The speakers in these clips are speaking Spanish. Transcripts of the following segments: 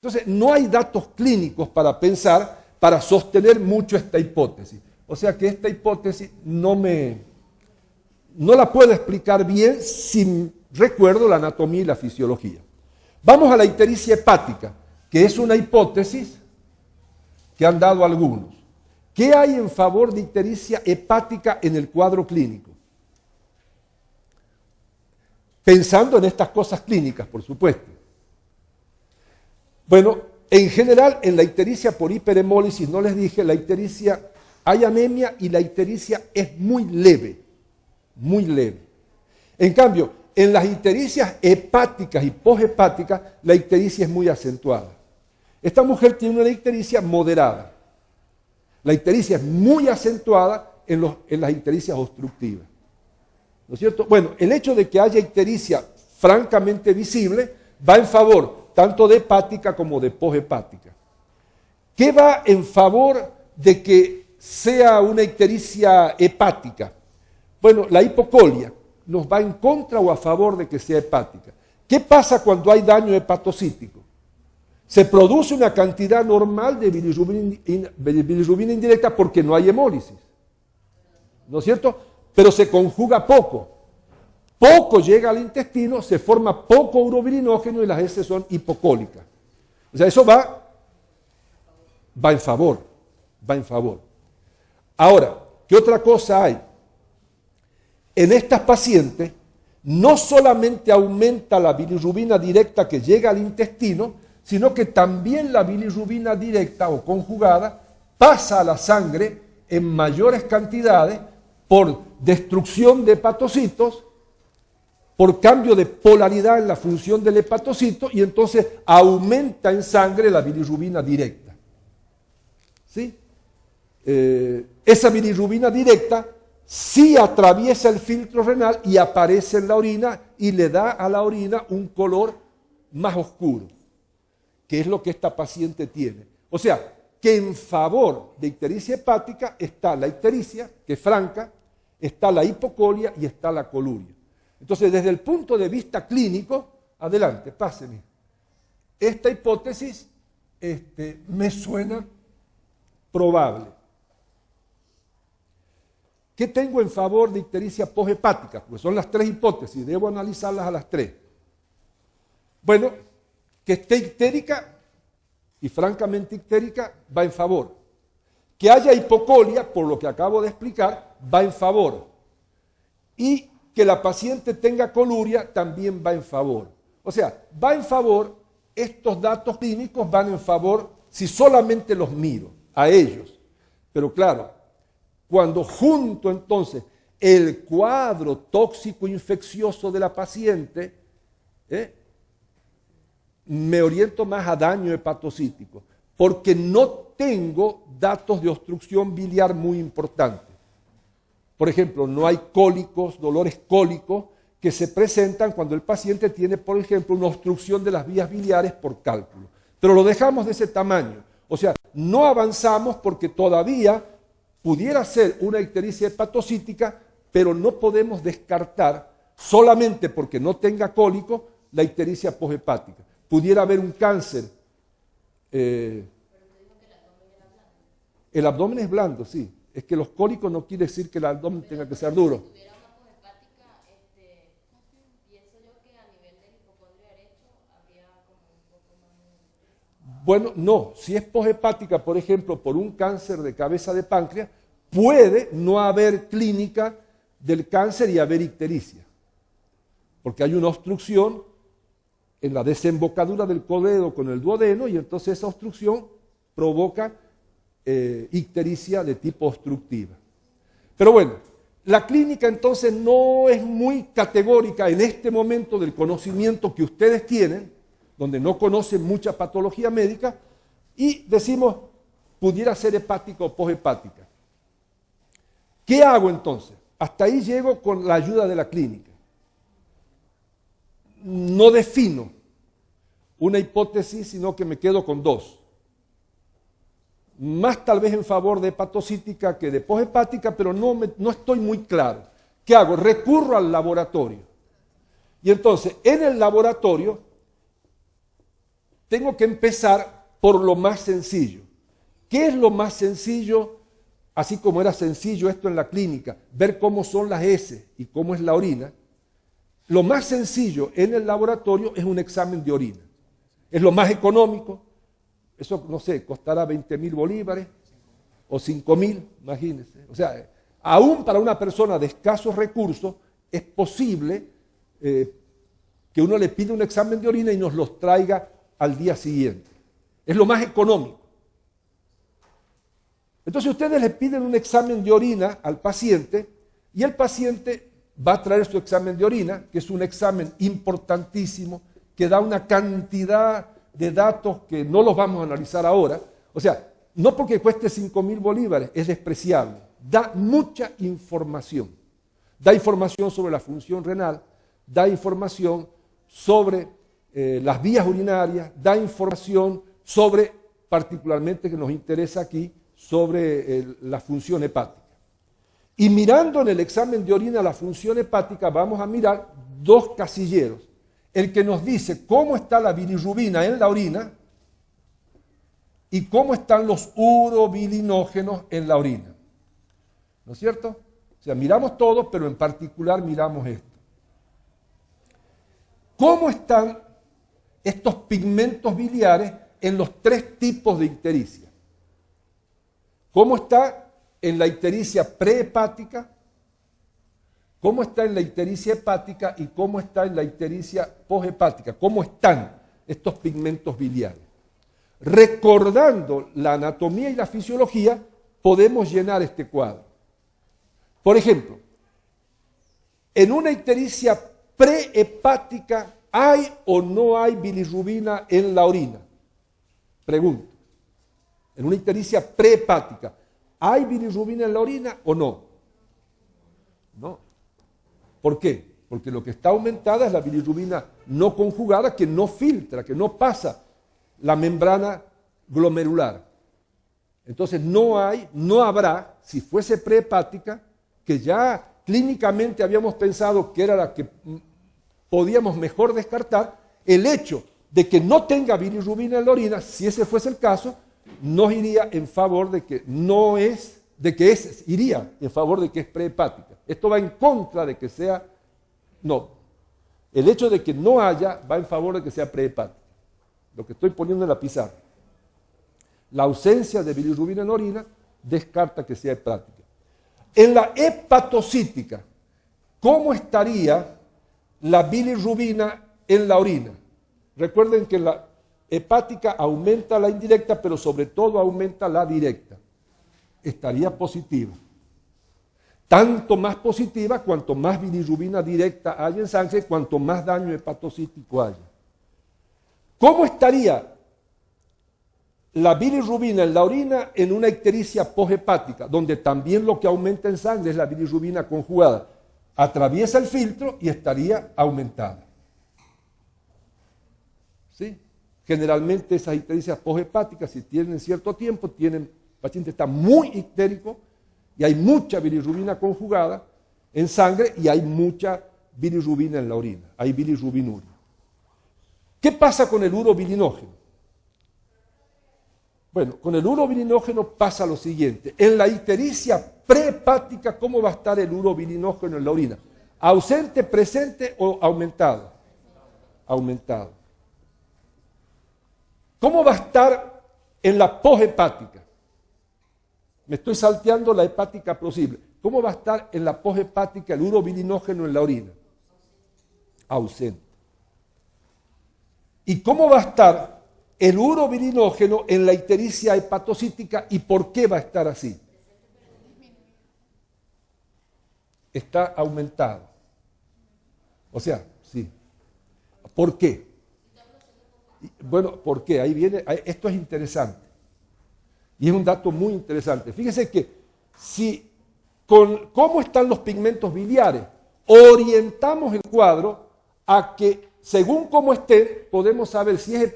Entonces, no hay datos clínicos para pensar, para sostener mucho esta hipótesis. O sea que esta hipótesis no la puedo explicar bien si recuerdo la anatomía y la fisiología. Vamos a la ictericia hepática, que es una hipótesis que han dado algunos. ¿Qué hay en favor de ictericia hepática en el cuadro clínico? Pensando en estas cosas clínicas, por supuesto. Bueno, en general, en la ictericia por hiperhemólisis, no les dije, la ictericia, hay anemia y la ictericia es muy leve, muy leve. En cambio, en las ictericias hepáticas y poshepáticas, la ictericia es muy acentuada. Esta mujer tiene una ictericia moderada. La ictericia es muy acentuada en las ictericias obstructivas. ¿No es cierto? Bueno, el hecho de que haya ictericia francamente visible va en favor tanto de hepática como de poshepática. ¿Qué va en favor de que sea una ictericia hepática? Bueno, la hipocolia nos va en contra o a favor de que sea hepática. ¿Qué pasa cuando hay daño hepatocítico? Se produce una cantidad normal de bilirrubina indirecta porque no hay hemólisis, ¿no es cierto? Pero se conjuga poco. Poco llega al intestino, se forma poco urobilinógeno y las heces son hipocólicas. O sea, eso va en favor, va en favor. Ahora, ¿qué otra cosa hay? En estas pacientes no solamente aumenta la bilirrubina directa que llega al intestino, sino que también la bilirrubina directa o conjugada pasa a la sangre en mayores cantidades por destrucción de hepatocitos, por cambio de polaridad en la función del hepatocito, y entonces aumenta en sangre la bilirrubina directa. ¿Sí? Esa bilirrubina directa sí atraviesa el filtro renal y aparece en la orina y le da a la orina un color más oscuro, que es lo que esta paciente tiene. O sea, que en favor de ictericia hepática está la ictericia, que es franca, está la hipocolia y está la coluria. Entonces, desde el punto de vista clínico, adelante, páseme. Esta hipótesis me suena probable. ¿Qué tengo en favor de ictericia poshepática? Pues son las tres hipótesis, debo analizarlas a las tres. Bueno, que esté ictérica y francamente ictérica va en favor. Que haya hipocolia, por lo que acabo de explicar, va en favor. Y que la paciente tenga coluria también va en favor. O sea, va en favor, estos datos clínicos van en favor si solamente los miro a ellos. Pero claro, cuando junto entonces el cuadro tóxico infeccioso de la paciente, me oriento más a daño hepatocítico, porque no tengo datos de obstrucción biliar muy importantes. Por ejemplo, no hay cólicos, dolores cólicos que se presentan cuando el paciente tiene, por ejemplo, una obstrucción de las vías biliares por cálculo. Pero lo dejamos de ese tamaño. O sea, no avanzamos porque todavía pudiera ser una ictericia hepatocítica, pero no podemos descartar, solamente porque no tenga cólico, la ictericia poshepática. Pudiera haber un cáncer. El abdomen es blando, sí. Es que los cólicos no quiere decir que el abdomen tenga que ser duro. Si tuviera una poshepática, pienso yo que a nivel del hipocondrio derecho habría como un poco más... Bueno, no. Si es poshepática, por ejemplo, por un cáncer de cabeza de páncreas, puede no haber clínica del cáncer y haber ictericia. Porque hay una obstrucción en la desembocadura del codedo con el duodeno y entonces esa obstrucción provoca ictericia de tipo obstructiva. Pero bueno, la clínica entonces no es muy categórica en este momento del conocimiento que ustedes tienen, donde no conocen mucha patología médica, y decimos, pudiera ser hepática o poshepática. ¿Qué hago entonces? Hasta ahí llego con la ayuda de la clínica. No defino una hipótesis, sino que me quedo con dos. Más tal vez en favor de hepatocítica que de poshepática, pero no estoy muy claro. ¿Qué hago? Recurro al laboratorio. Y entonces, en el laboratorio, tengo que empezar por lo más sencillo. ¿Qué es lo más sencillo? Así como era sencillo esto en la clínica, ver cómo son las heces y cómo es la orina, lo más sencillo en el laboratorio es un examen de orina. Es lo más económico. Eso, no sé, costará 20.000 bolívares o 5.000, imagínense. O sea, aún para una persona de escasos recursos es posible que uno le pida un examen de orina y nos los traiga al día siguiente. Es lo más económico. Entonces ustedes le piden un examen de orina al paciente y el paciente va a traer su examen de orina, que es un examen importantísimo, que da una cantidad de datos que no los vamos a analizar ahora. O sea, no porque cueste 5.000 bolívares, es despreciable. Da mucha información. Da información sobre la función renal, da información sobre las vías urinarias, da información sobre, particularmente que nos interesa aquí, sobre la función hepática. Y mirando en el examen de orina la función hepática, vamos a mirar dos casilleros. El que nos dice cómo está la bilirrubina en la orina y cómo están los urobilinógenos en la orina. ¿No es cierto? O sea, miramos todo, pero en particular miramos esto. ¿Cómo están estos pigmentos biliares en los tres tipos de ictericia? ¿Cómo está en la ictericia prehepática? ¿Cómo está en la ictericia hepática y cómo está en la ictericia poshepática? ¿Cómo están estos pigmentos biliares? Recordando la anatomía y la fisiología, podemos llenar este cuadro. Por ejemplo, en una ictericia prehepática, ¿hay o no hay bilirrubina en la orina? Pregunto. En una ictericia prehepática, ¿hay bilirrubina en la orina o no? No. ¿Por qué? Porque lo que está aumentada es la bilirrubina no conjugada que no filtra, que no pasa la membrana glomerular. Entonces no habrá, si fuese prehepática, que ya clínicamente habíamos pensado que era la que podíamos mejor descartar, el hecho de que no tenga bilirrubina en la orina, si ese fuese el caso, nos iría en favor de que no es, iría en favor de que es prehepática. Esto va en contra de que sea, no. El hecho de que no haya va en favor de que sea prehepática. Lo que estoy poniendo en la pizarra. La ausencia de bilirrubina en la orina descarta que sea hepática. En la hepatocítica, ¿cómo estaría la bilirrubina en la orina? Recuerden que la hepática aumenta la indirecta, pero sobre todo aumenta la directa. Estaría positiva. Tanto más positiva cuanto más bilirrubina directa haya en sangre, cuanto más daño hepatocítico haya. ¿Cómo estaría la bilirrubina en la orina en una ictericia poshepática, donde también lo que aumenta en sangre es la bilirrubina conjugada? Atraviesa el filtro y estaría aumentada. ¿Sí? Generalmente esas ictericias poshepáticas, si tienen cierto tiempo, el paciente está muy ictérico y hay mucha bilirrubina conjugada en sangre y hay mucha bilirrubina en la orina, hay bilirrubinuria. ¿Qué pasa con el urobilinógeno? Bueno, con el urobilinógeno pasa lo siguiente. En la ictericia prehepática, ¿cómo va a estar el urobilinógeno en la orina? ¿Ausente, presente o aumentado? Aumentado. ¿Cómo va a estar en la poshepática? Me estoy salteando la hepática plausible. ¿Cómo va a estar en la poshepática el urobilinógeno en la orina? Ausente. ¿Y cómo va a estar el urobilinógeno en la ictericia hepatocítica y por qué va a estar así? Está aumentado. O sea, sí. ¿Por qué? Bueno, ¿por qué? Ahí viene, esto es interesante. Y es un dato muy interesante. Fíjese que si con cómo están los pigmentos biliares, orientamos el cuadro a que según cómo esté, podemos saber si es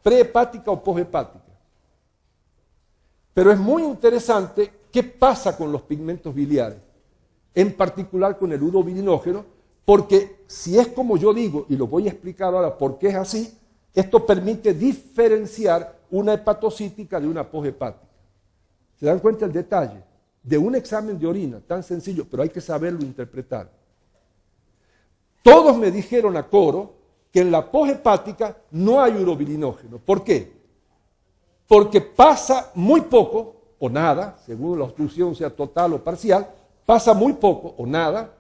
prehepática o poshepática. Pero es muy interesante qué pasa con los pigmentos biliares, en particular con el urobilinógeno, porque si es como yo digo, y lo voy a explicar ahora por qué es así, Esto permite diferenciar una hepatocítica de una poshepática. ¿Se dan cuenta el detalle? De un examen de orina, tan sencillo, pero hay que saberlo interpretar. Todos me dijeron a coro que en la poshepática no hay urobilinógeno. ¿Por qué? Porque pasa muy poco o nada, según la obstrucción sea total o parcial, pasa muy poco o nada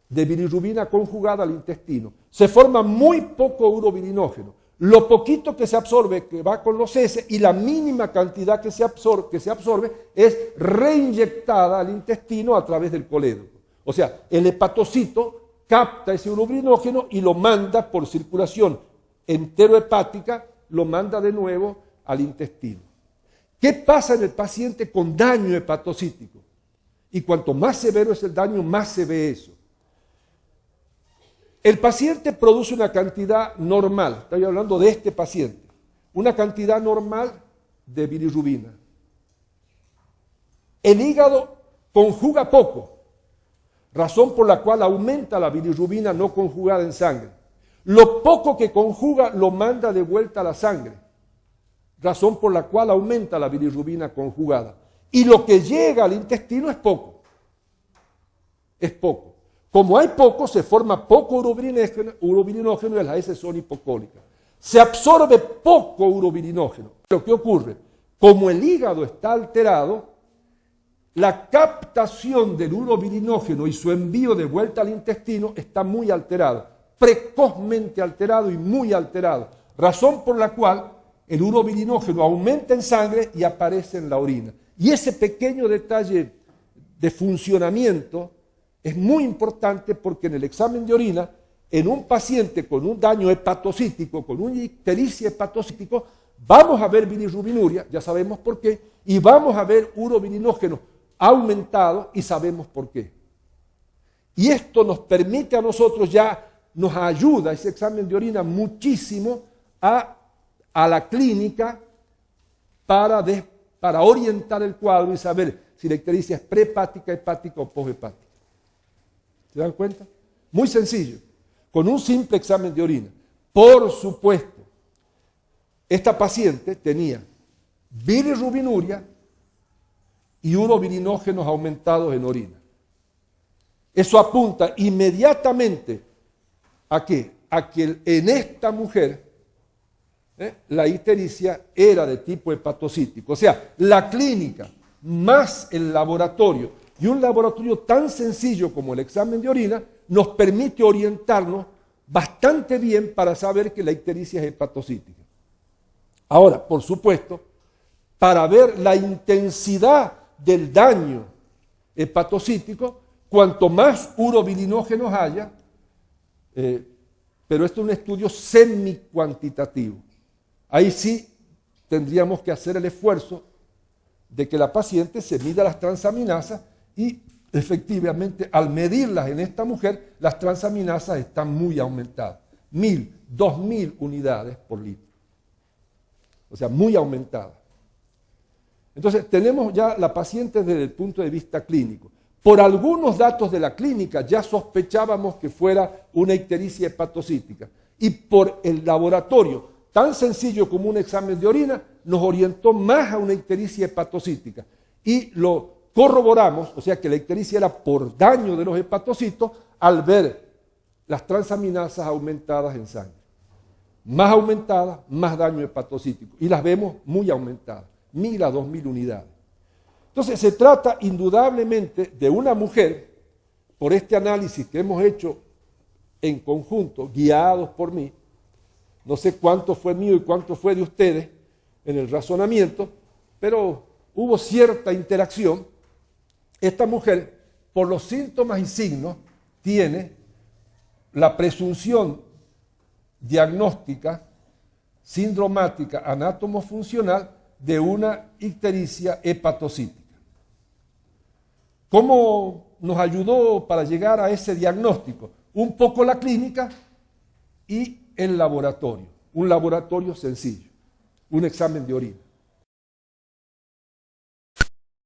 de bilirrubina conjugada al intestino. Se forma muy poco urobilinógeno. Lo poquito que se absorbe, que va con los heces, y la mínima cantidad que se absorbe es reinyectada al intestino a través del colédoco. O sea, el hepatocito capta ese urobilinógeno y lo manda por circulación enterohepática, lo manda de nuevo al intestino. ¿Qué pasa en el paciente con daño hepatocítico? Y cuanto más severo es el daño, más se ve eso. El paciente produce una cantidad normal, estoy hablando de este paciente, una cantidad normal de bilirrubina. El hígado conjuga poco, razón por la cual aumenta la bilirrubina no conjugada en sangre. Lo poco que conjuga lo manda de vuelta a la sangre, razón por la cual aumenta la bilirrubina conjugada. Y lo que llega al intestino es poco. Es poco. Como hay poco, se forma poco urobilinógeno y las heces son hipocólicas. Se absorbe poco urobilinógeno. Pero ¿qué ocurre? Como el hígado está alterado, la captación del urobilinógeno y su envío de vuelta al intestino está muy alterado, precozmente alterado y muy alterado. Razón por la cual el urobilinógeno aumenta en sangre y aparece en la orina. Y ese pequeño detalle de funcionamiento es muy importante porque en el examen de orina, en un paciente con un daño hepatocítico, con una ictericia hepatocítico, vamos a ver bilirrubinuria, ya sabemos por qué, y vamos a ver urobilinógeno aumentado y sabemos por qué. Y esto nos permite a nosotros nos ayuda ese examen de orina muchísimo a la clínica para orientar el cuadro y saber si la ictericia es prehepática, hepática o poshepática. ¿Se dan cuenta? Muy sencillo, con un simple examen de orina. Por supuesto, esta paciente tenía bilirrubinuria y urobilinógenos aumentados en orina. Eso apunta inmediatamente ¿a qué? A que en esta mujer la ictericia era de tipo hepatocítico. O sea, la clínica más el laboratorio, y un laboratorio tan sencillo como el examen de orina, nos permite orientarnos bastante bien para saber que la ictericia es hepatocítica. Ahora, por supuesto, para ver la intensidad del daño hepatocítico, cuanto más urobilinógenos haya, pero esto es un estudio semi-cuantitativo. Ahí sí tendríamos que hacer el esfuerzo de que la paciente se mida las transaminasas y efectivamente al medirlas en esta mujer, las transaminasas están muy aumentadas. 1000, 2000 unidades por litro. O sea, muy aumentadas. Entonces, tenemos ya la paciente desde el punto de vista clínico. Por algunos datos de la clínica ya sospechábamos que fuera una ictericia hepatocítica. Y por el laboratorio, tan sencillo como un examen de orina, nos orientó más a una ictericia hepatocítica. Y lo corroboramos, o sea que la ictericia era por daño de los hepatocitos, al ver las transaminasas aumentadas en sangre. Más aumentadas, más daño hepatocítico. Y las vemos muy aumentadas, 1000 a 2000 unidades. Entonces se trata indudablemente de una mujer, por este análisis que hemos hecho en conjunto, guiados por mí, no sé cuánto fue mío y cuánto fue de ustedes en el razonamiento, pero hubo cierta interacción. Esta mujer, por los síntomas y signos, tiene la presunción diagnóstica, sindromática, anátomo-funcional de una ictericia hepatocítica. ¿Cómo nos ayudó para llegar a ese diagnóstico? Un poco la clínica y el laboratorio, un laboratorio sencillo, un examen de orina.